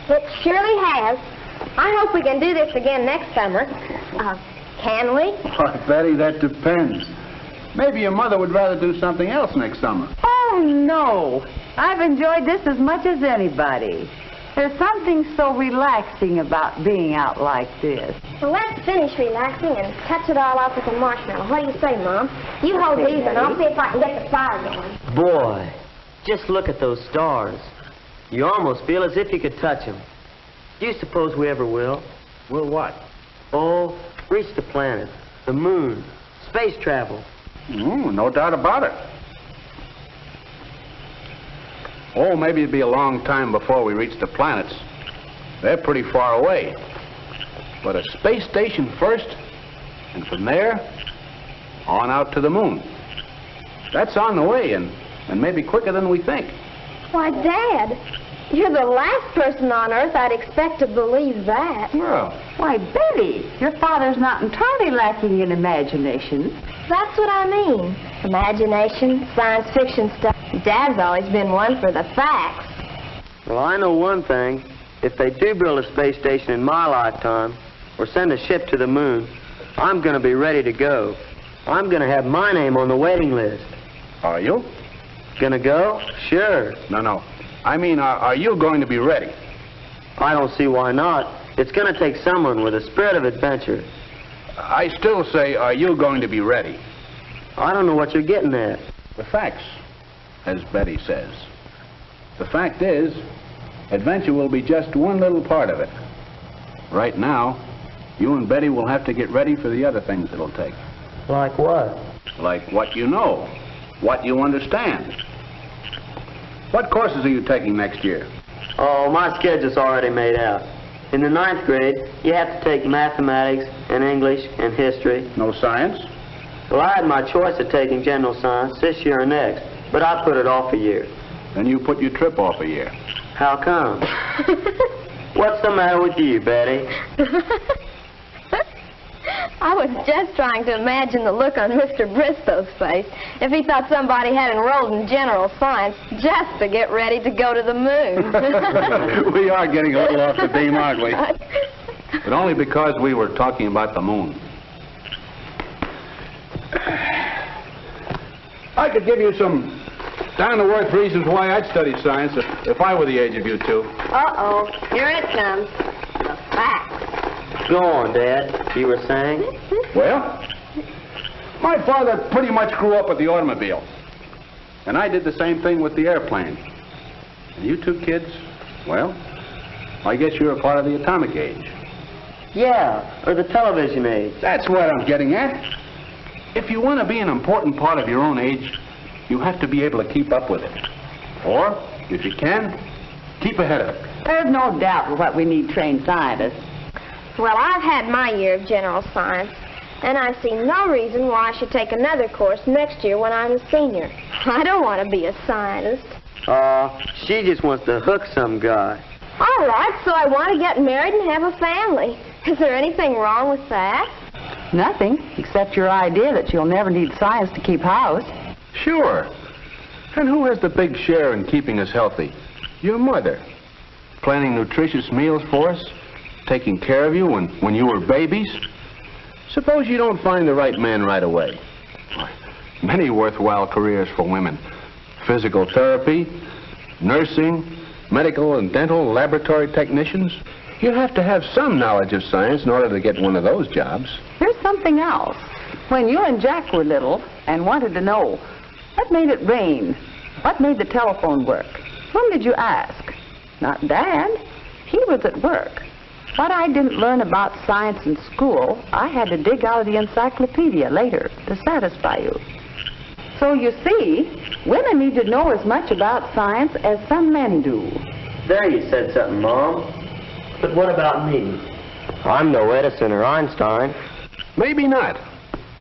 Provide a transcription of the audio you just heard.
It surely has. I hope we can do this again next summer. Can we? Why, Betty, that depends. Maybe your mother would rather do something else next summer. Oh, no. I've enjoyed this as much as anybody. There's something so relaxing about being out like this. Well, let's finish relaxing and touch it all off with a marshmallow. What do you say, Mom? You hold these and I'll see if I can get the fire going. Boy, just look at those stars. You almost feel as if you could touch them. Do you suppose we ever will? Will what? Oh, reach the planet, the moon, space travel. No doubt about it. Oh, maybe it'd be a long time before we reach the planets. They're pretty far away. But a space station first, and from there, on out to the moon. That's on the way, and maybe quicker than we think. Why, Dad, you're the last person on Earth I'd expect to believe that. Well, Why, Betty, your father's not entirely lacking in imagination. That's what I mean. Imagination, science fiction stuff. Dad's always been one for the facts. Well, I know one thing. If they do build a space station in my lifetime, or send a ship to the moon, I'm going to be ready to go. I'm going to have my name on the waiting list. are you? Gonna go? Sure. No. I mean, are you going to be ready? I don't see why not. It's going to take someone with a spirit of adventure. I still say, are you going to be ready? I don't know what you're getting at. The facts, as Betty says. The fact is, adventure will be just one little part of it. Right now, you and Betty will have to get ready for the other things it'll take. Like what? Like what you know, what you understand. What courses are you taking next year? Oh, my schedule's already made out. In the 9th grade, you have to take mathematics and English and history. No science? Well, I had my choice of taking general science this year or next, but I put it off a year. Then you put your trip off a year. How come? What's the matter with you, Betty? I was just trying to imagine the look on Mr. Bristow's face if he thought somebody had enrolled in general science just to get ready to go to the moon. We are getting a little off the beam, aren't we? But only because we were talking about the moon. I could give you some down-to-earth reasons why I'd study science if I were the age of you two. Uh-oh, here it comes. The facts. Go on, Dad. You were saying? Well, my father pretty much grew up with the automobile. And I did the same thing with the airplane. And you two kids, well, I guess you're a part of the atomic age. Yeah, or the television age. That's what I'm getting at. If you want to be an important part of your own age, you have to be able to keep up with it. Or, if you can, keep ahead of it. There's no doubt what we need trained scientists. Well, I've had my year of general science, and I see no reason why I should take another course next year when I'm a senior. I don't want to be a scientist. She just wants to hook some guy. All right, so I want to get married and have a family. Is there anything wrong with that? Nothing, except your idea that you'll never need science to keep house. Sure. And who has the big share in keeping us healthy? Your mother. Planning nutritious meals for us? Taking care of you when you were babies? Suppose you don't find the right man right away. Many worthwhile careers for women. Physical therapy, nursing, medical and dental laboratory technicians. You have to have some knowledge of science in order to get one of those jobs. There's something else. When you and Jack were little and wanted to know, what made it rain? What made the telephone work? Whom did you ask? Not Dad. He was at work. What I didn't learn about science in school, I had to dig out of the encyclopedia later to satisfy you. So you see, women need to know as much about science as some men do. There you said something, Mom. But what about me? I'm no Edison or Einstein. Maybe not.